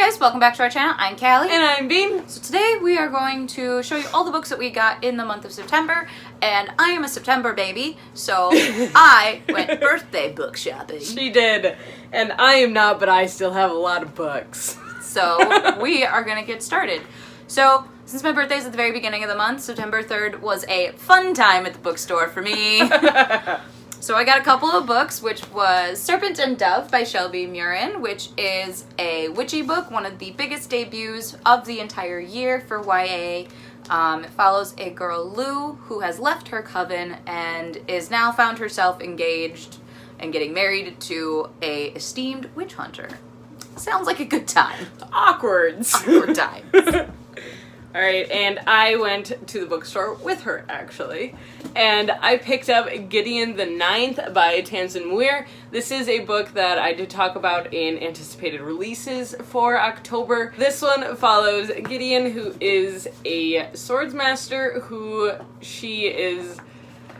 guys, welcome back to our channel. I'm Callie. And I'm Bean. So today we are going to show you all the books that we got in the month of September, and I am a September baby, so I went birthday book shopping. She did, and I am not, but I still have a lot of books. So we are going to get started. So since my birthday is at the very beginning of the month, September 3rd was a fun time at the bookstore for me. So I got a couple of books, which was Serpent and Dove by Shelby Muir, which is a witchy book, one of the biggest debuts of the entire year for YA. It follows a girl, Lou, who has left her coven and is now found herself engaged and getting married to a esteemed witch hunter. Sounds like a good time. Awkward times. All right, and I went to the bookstore with her, actually, and I picked up Gideon the Ninth by Tamsyn Muir. This is a book that I did talk about in anticipated releases for October. This one follows Gideon, who is a swordsmaster who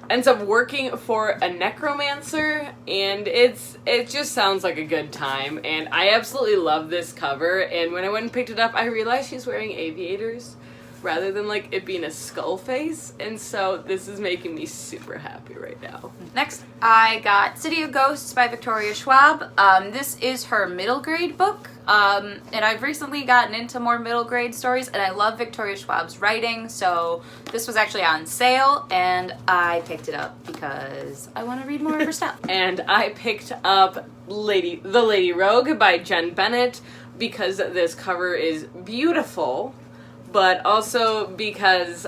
ends up working for a necromancer, and it just sounds like a good time, and I absolutely love this cover. And when I went and picked it up, I realized she's wearing aviators rather than like it being a skull face, and so this is making me super happy right now. Next, I got City of Ghosts by Victoria Schwab. This is her middle grade book, and I've recently gotten into more middle grade stories, and I love Victoria Schwab's writing, so this was actually on sale, and I picked it up because I want to read more of her stuff. And I picked up The Lady Rogue by Jen Bennett because this cover is beautiful, but also because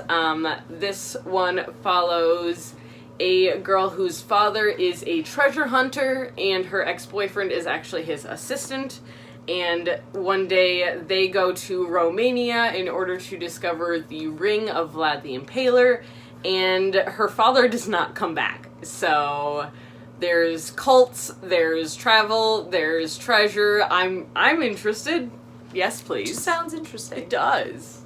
this one follows a girl whose father is a treasure hunter and her ex-boyfriend is actually his assistant. And one day they go to Romania in order to discover the ring of Vlad the Impaler, and her father does not come back. So there's cults, there's travel, there's treasure. I'm interested. Yes, please. Just sounds interesting. It does.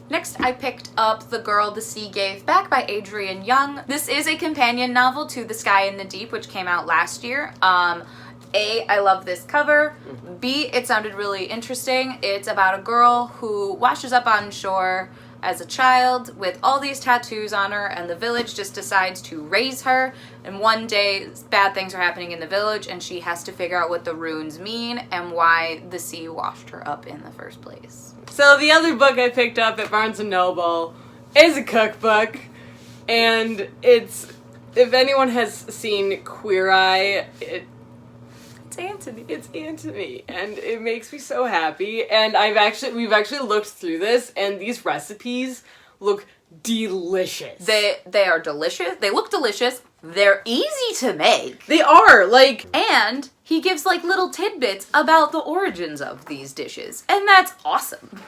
Next, I picked up The Girl the Sea Gave Back by Adrienne Young. This is a companion novel to The Sky and the Deep, which came out last year. A, I love this cover. B, it sounded really interesting. It's about a girl who washes up on shore as a child with all these tattoos on her, and the village just decides to raise her, and one day bad things are happening in the village and she has to figure out what the runes mean and why the sea washed her up in the first place. So the other book I picked up at Barnes & Noble is a cookbook, and if anyone has seen Queer Eye, It's Antoni. It's Antoni, and it makes me so happy. And we've actually looked through this, and these recipes look delicious. They are delicious. They look delicious. They're easy to make. They are, like... And he gives, like, little tidbits about the origins of these dishes. And that's awesome.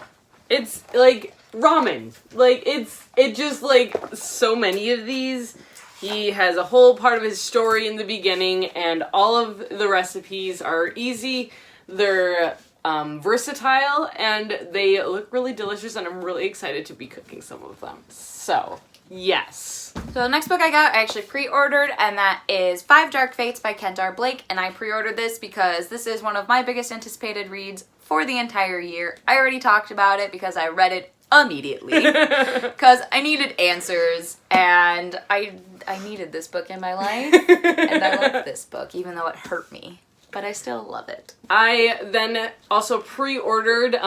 It's, like, ramen. Like, it just, like, so many of these. He has a whole part of his story in the beginning, and all of the recipes are easy. They're versatile, and they look really delicious, and I'm really excited to be cooking some of them. So, yes. So the next book I got, I actually pre-ordered, and that is Five Dark Fates by Kendare, and I pre-ordered this because this is one of my biggest anticipated reads for the entire year. I already talked about it because I read it immediately because I needed answers, and I needed this book in my life, and I love this book, even though it hurt me. But I still love it. I then also pre-ordered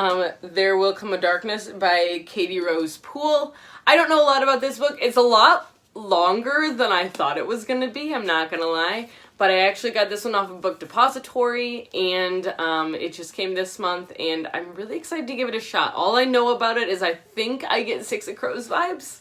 There Will Come a Darkness by Katy Rose Poole. I don't know a lot about this book. It's a lot longer than I thought it was going to be, I'm not going to lie. But I actually got this one off of Book Depository, and it just came this month, and I'm really excited to give it a shot. All I know about it is I think I get Six of Crows vibes.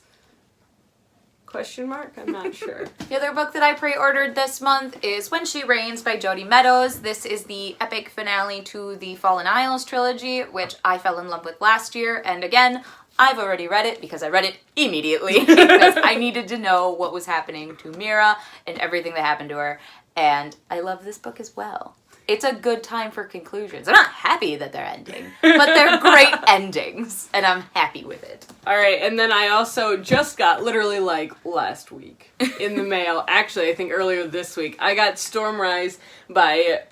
Question mark? I'm not sure. The other book that I pre-ordered this month is When She Reigns by Jodi Meadows. This is the epic finale to the Fallen Isles trilogy, which I fell in love with last year. And again, I've already read it because I read it immediately because I needed to know what was happening to Mira and everything that happened to her. And I love this book as well. it's a good time for conclusions. I'm not happy that they're ending, but they're great endings, and I'm happy with it. All right, and then I also just got, literally like last week, in the mail, actually I think earlier this week, I got Stormrise by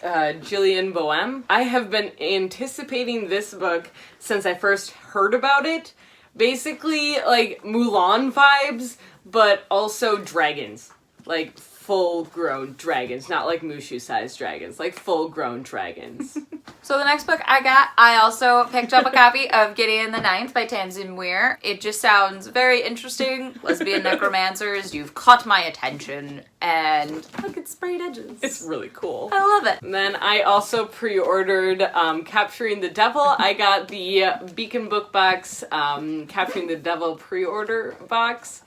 Gillian Boehme. I have been anticipating this book since I first heard about it. Basically, like, Mulan vibes, but also dragons. Like, full-grown dragons. Not like Mushu-sized dragons. Like, full-grown dragons. So the next book I also picked up a copy of Gideon the Ninth by Tamsyn Muir. It just sounds very interesting. Lesbian necromancers, you've caught my attention. And look, it's sprayed edges. It's really cool. I love it. And then I also pre-ordered Capturing the Devil. I got the Beacon Book Box Capturing the Devil pre-order box.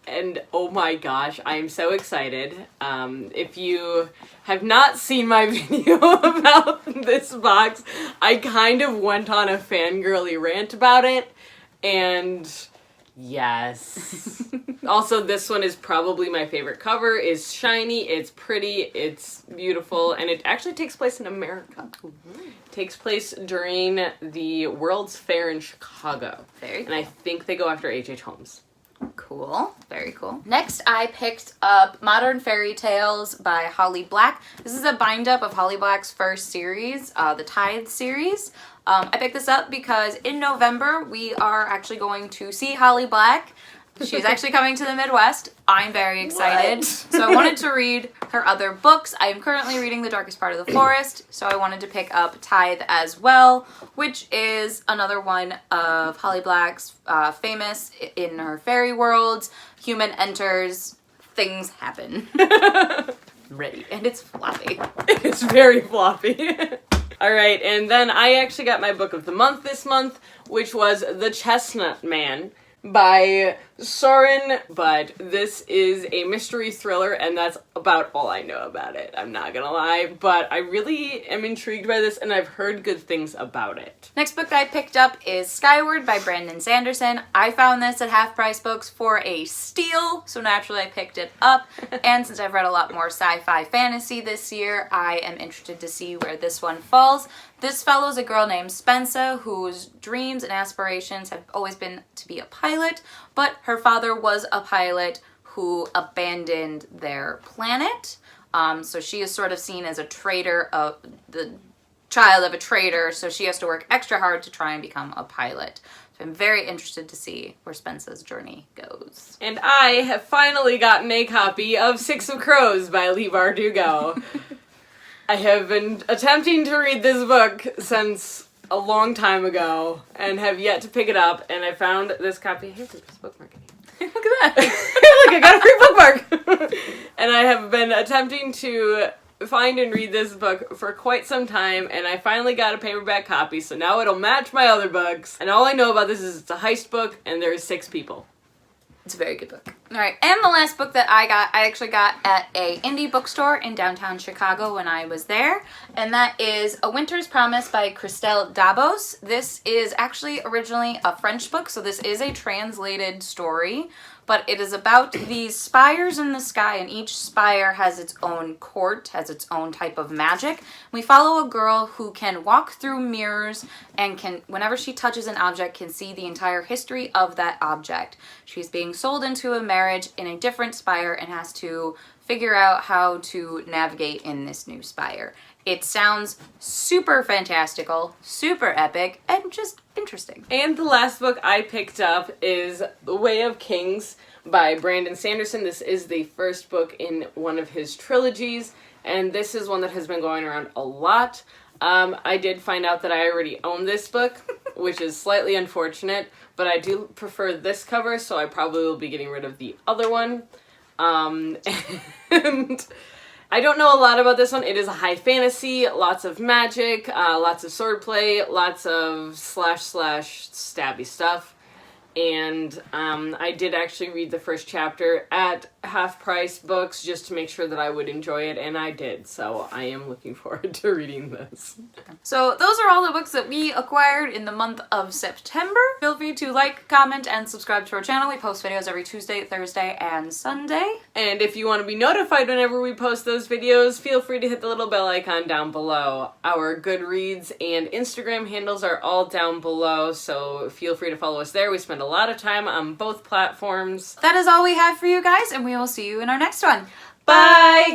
And oh my gosh, I am so excited. If you have not seen my video about this box, I kind of went on a fangirly rant about it. And yes. Also, this one is probably my favorite cover. It's shiny, it's pretty, it's beautiful, and it actually takes place in America. It takes place during the World's Fair in Chicago. Very cool. And I think they go after H.H. Holmes. Cool. Very cool. Next, I picked up Modern Fairy Tales by Holly Black. This is a bind-up of Holly Black's first series, the Tithe series. I picked this up because in November, we are actually going to see Holly Black. She's actually coming to the Midwest. I'm very excited. What? So I wanted to read her other books. I am currently reading The Darkest Part of the Forest, so I wanted to pick up Tithe as well, which is another one of Holly Black's famous in her fairy worlds. Human enters, things happen. Ready. And it's floppy. It's very floppy. Alright, and then I actually got my book of the month this month, which was The Chestnut Man by Soren, but this is a mystery thriller, and that's about all I know about it. I'm not gonna lie, but I really am intrigued by this, and I've heard good things about it. Next book I picked up is Skyward by Brandon Sanderson. I found this at Half Price Books for a steal, so naturally I picked it up, and since I've read a lot more sci-fi fantasy this year, I am interested to see where this one falls. This follows a girl named Spencer whose dreams and aspirations have always been to be a pilot, but her father was a pilot who abandoned their planet. So she is sort of seen as a traitor, of the child of a traitor, so she has to work extra hard to try and become a pilot. So I'm very interested to see where Spencer's journey goes. And I have finally gotten a copy of Six of Crows by Leigh Bardugo. I have been attempting to read this book since a long time ago and have yet to pick it up, and I found this copy. Here's this bookmark. Look at that. Look, I got a free bookmark! And I have been attempting to find and read this book for quite some time, and I finally got a paperback copy, so now it'll match my other books. And all I know about this is it's a heist book, and there's 6 people. It's a very good book. All right, and the last book that I actually got at a indie bookstore in downtown Chicago when I was there, and that is A Winter's Promise by Christelle Dabos. This is actually originally a French book, so this is a translated story, but it is about these spires in the sky, and each spire has its own court, has its own type of magic. We follow a girl who can walk through mirrors and can, whenever she touches an object, can see the entire history of that object. She's being sold into a marriage in a different spire and has to figure out how to navigate in this new spire. It sounds super fantastical, super epic, and just interesting. And the last book I picked up is The Way of Kings by Brandon Sanderson. This is the first book in one of his trilogies, and this is one that has been going around a lot. I did find out that I already own this book, which is slightly unfortunate, but I do prefer this cover, so I probably will be getting rid of the other one. And I don't know a lot about this one. It is a high fantasy, lots of magic, lots of swordplay, lots of slash stabby stuff. And I did actually read the first chapter at half-price books just to make sure that I would enjoy it, and I did. So I am looking forward to reading this. So those are all the books that we acquired in the month of September. Feel free to like, comment, and subscribe to our channel. We post videos every Tuesday, Thursday, and Sunday. And if you want to be notified whenever we post those videos, feel free to hit the little bell icon down below. Our Goodreads and Instagram handles are all down below, so feel free to follow us there. We spend a lot of time on both platforms. That is all we have for you guys, and we will see you in our next one. Bye!